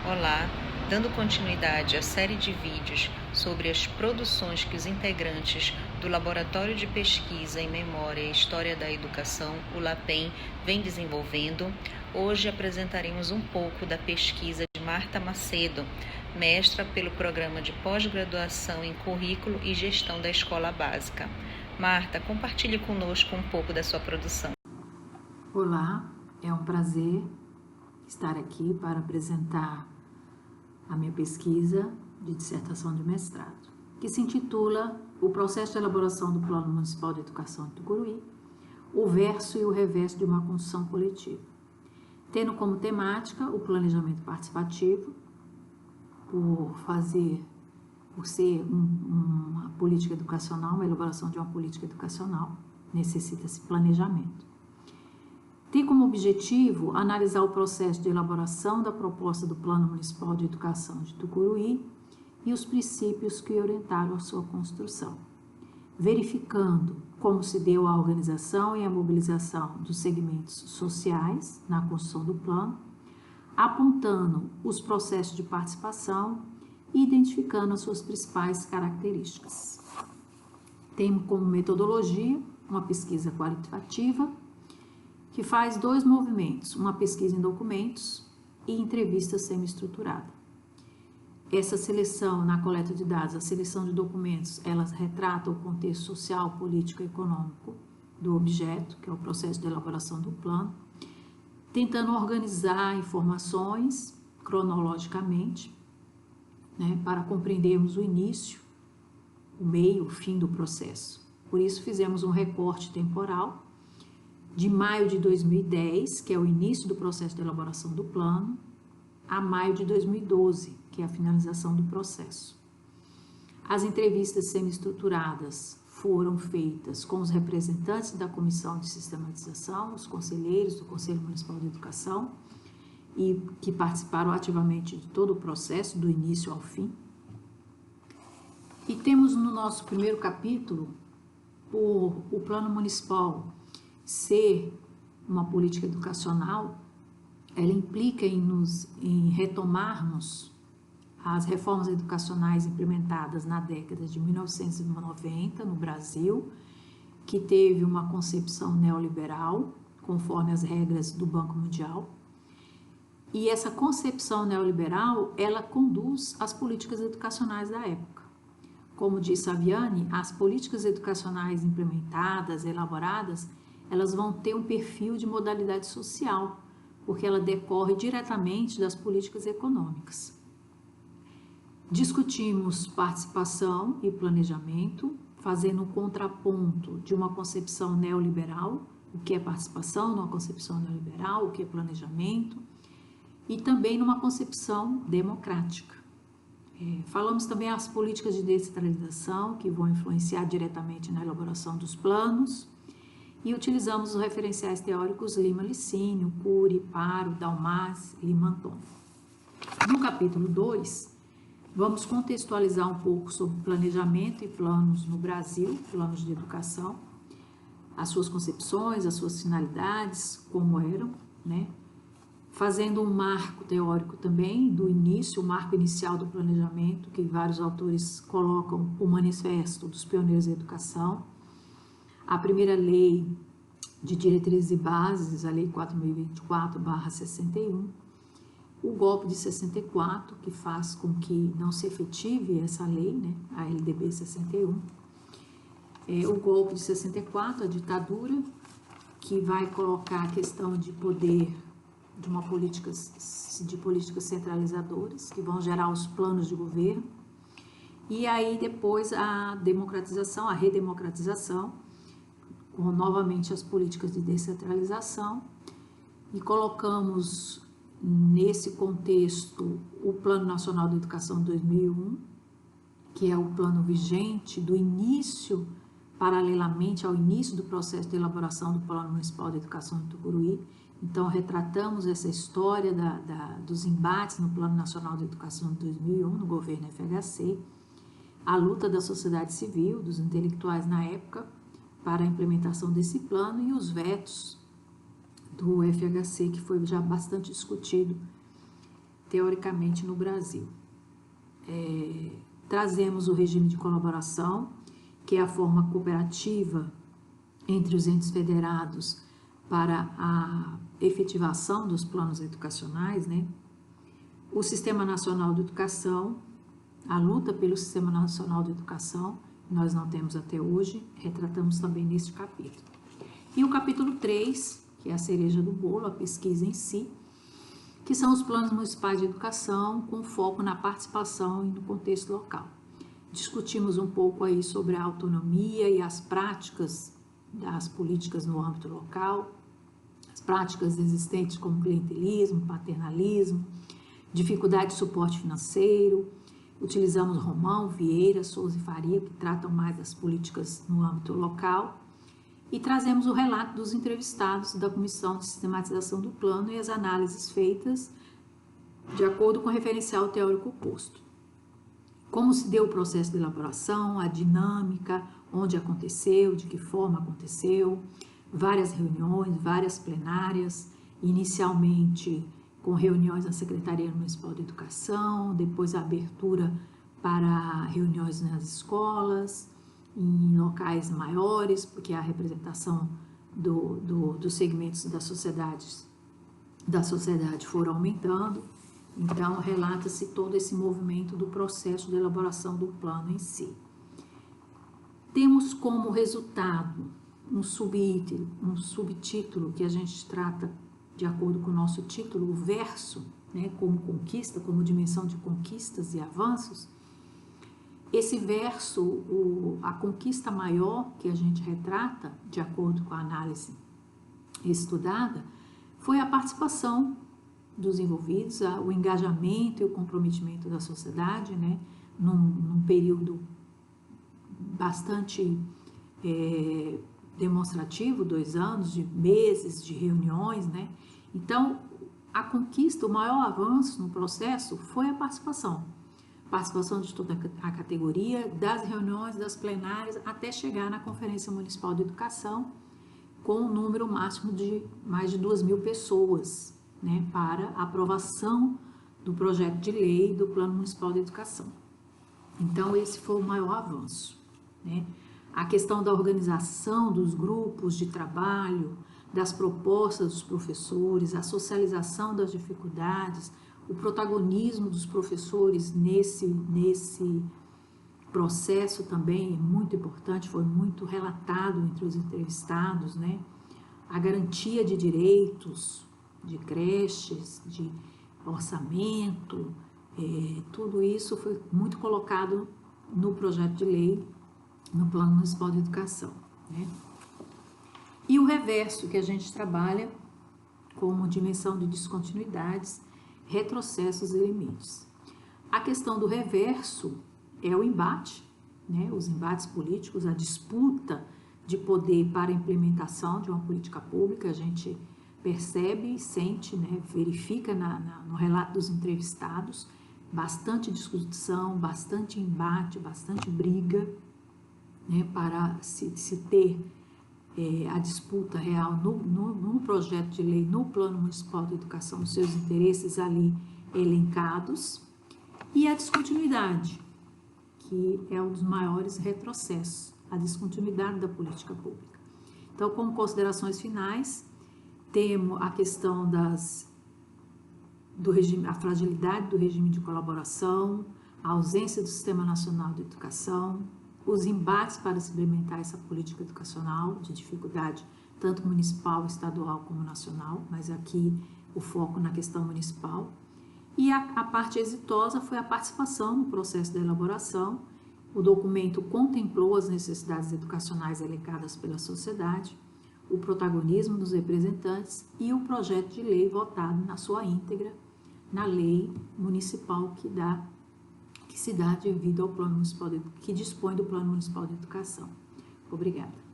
Olá, dando continuidade à série de vídeos sobre as produções que os integrantes do Laboratório de Pesquisa em Memória e História da Educação, o LAPEM, vem desenvolvendo, hoje apresentaremos um pouco da pesquisa de Marta Macedo, mestra pelo Programa de Pós-Graduação em Currículo e Gestão da Escola Básica. Marta, compartilhe conosco um pouco da sua produção. Olá, é um prazer estar aqui para apresentar a minha pesquisa de dissertação de mestrado, que se intitula O processo de elaboração do Plano Municipal de Educação de Tucuruí, o verso e o reverso de uma construção coletiva, tendo como temática o planejamento participativo, por ser uma política educacional, uma elaboração de uma política educacional, necessita-se planejamento. Tem como objetivo analisar o processo de elaboração da proposta do Plano Municipal de Educação de Tucuruí e os princípios que orientaram a sua construção, verificando como se deu a organização e a mobilização dos segmentos sociais na construção do plano, apontando os processos de participação e identificando as suas principais características. Tem como metodologia uma pesquisa qualitativa, que faz dois movimentos, uma pesquisa em documentos e entrevista semi-estruturada. Essa seleção na coleta de dados, a seleção de documentos, elas retratam o contexto social, político e econômico do objeto, que é o processo de elaboração do plano, tentando organizar informações cronologicamente, para compreendermos o início, o meio, o fim do processo. Por isso fizemos um recorte temporal de maio de 2010, que é o início do processo de elaboração do plano, a maio de 2012, que é a finalização do processo. As entrevistas semi-estruturadas foram feitas com os representantes da Comissão de Sistematização, os conselheiros do Conselho Municipal de Educação, e que participaram ativamente de todo o processo, do início ao fim. E temos no nosso primeiro capítulo o Plano Municipal ser uma política educacional, ela implica em retomarmos as reformas educacionais implementadas na década de 1990 no Brasil, que teve uma concepção neoliberal, conforme as regras do Banco Mundial. E essa concepção neoliberal, ela conduz as políticas educacionais da época. Como disse a Viane, as políticas educacionais implementadas, elaboradas, elas vão ter um perfil de modalidade social, porque ela decorre diretamente das políticas econômicas. Discutimos participação e planejamento, fazendo um contraponto de uma concepção neoliberal, o que é participação numa concepção neoliberal, o que é planejamento, e também numa concepção democrática. Falamos também as políticas de descentralização, que vão influenciar diretamente na elaboração dos planos, e utilizamos os referenciais teóricos Lima-Licínio, Cury, Paro, Dalmas e Limanton. No capítulo 2, vamos contextualizar um pouco sobre planejamento e planos no Brasil, planos de educação, as suas concepções, as suas finalidades, como eram, fazendo um marco teórico também do início, o marco inicial do planejamento, que vários autores colocam o Manifesto dos Pioneiros da Educação, a primeira lei de diretrizes e bases, a lei 4.024/61, o golpe de 64, que faz com que não se efetive essa lei, a LDB 61, o golpe de 64, a ditadura, que vai colocar a questão de poder de políticas centralizadoras, que vão gerar os planos de governo, e aí depois a democratização, a redemocratização, com novamente as políticas de descentralização, e colocamos nesse contexto o Plano Nacional de Educação 2001, que é o plano vigente do início, paralelamente ao início do processo de elaboração do Plano Municipal de Educação de Tucuruí. Então, retratamos essa história dos embates no Plano Nacional de Educação de 2001, no governo FHC, a luta da sociedade civil, dos intelectuais na época, para a implementação desse plano, e os vetos do FHC, que foi já bastante discutido teoricamente, no Brasil. Trazemos o regime de colaboração, que é a forma cooperativa entre os entes federados para a efetivação dos planos educacionais, né? O Sistema Nacional de Educação, a luta pelo Sistema Nacional de Educação, nós não temos até hoje, retratamos também neste capítulo. E o capítulo 3, que é a cereja do bolo, a pesquisa em si, que são os planos municipais de educação com foco na participação e no contexto local. Discutimos um pouco aí sobre a autonomia e as práticas das políticas no âmbito local, as práticas existentes como clientelismo, paternalismo, dificuldade de suporte financeiro. Utilizamos Romão, Vieira, Souza e Faria, que tratam mais das políticas no âmbito local, e trazemos o relato dos entrevistados da Comissão de Sistematização do Plano e as análises feitas de acordo com o referencial teórico posto. Como se deu o processo de elaboração, a dinâmica, onde aconteceu, de que forma aconteceu, várias reuniões, várias plenárias, inicialmente com reuniões na Secretaria Municipal de Educação, depois a abertura para reuniões nas escolas, em locais maiores, porque a representação dos segmentos da sociedade foram aumentando. Então, relata-se todo esse movimento do processo de elaboração do plano em si. Temos como resultado um subtítulo que a gente trata de acordo com o nosso título, o verso, né, como conquista, como dimensão de conquistas e avanços. Esse verso, a conquista maior que a gente retrata, de acordo com a análise estudada, foi a participação dos envolvidos, o engajamento e o comprometimento da sociedade, né, num período bastante demonstrativo, 2 anos, de meses, de reuniões, né? Então, a conquista, o maior avanço no processo foi a participação de toda a categoria, das reuniões, das plenárias, até chegar na Conferência Municipal de Educação, com um número máximo de mais de 2.000 pessoas, né, para a aprovação do projeto de lei do Plano Municipal de Educação. Então, esse foi o maior avanço, né? A questão da organização dos grupos de trabalho, das propostas dos professores, a socialização das dificuldades, o protagonismo dos professores nesse processo também é muito importante, foi muito relatado entre os entrevistados, né? A garantia de direitos, de creches, de orçamento, tudo isso foi muito colocado no projeto de lei, no Plano Municipal de Educação, né? E o reverso, que a gente trabalha como dimensão de descontinuidades, retrocessos e limites. A questão do reverso é o embate, né? Os embates políticos, a disputa de poder para a implementação de uma política pública, a gente percebe e sente, né? Verifica no relato dos entrevistados, bastante discussão, bastante embate, bastante briga, né? Para se ter a disputa real no projeto de lei, no Plano Municipal de Educação, os seus interesses ali elencados, e a descontinuidade, que é um dos maiores retrocessos, a descontinuidade da política pública. Então, como considerações finais, temos a questão a fragilidade do regime de colaboração, a ausência do Sistema Nacional de Educação, os embates para se implementar essa política educacional, de dificuldade tanto municipal, estadual como nacional, mas aqui o foco na questão municipal. E a parte exitosa foi a participação no processo da elaboração. O documento contemplou as necessidades educacionais elencadas pela sociedade, o protagonismo dos representantes e o projeto de lei votado na sua íntegra na lei municipal que se dá devido ao Plano Municipal que dispõe do Plano Municipal de Educação. Obrigada.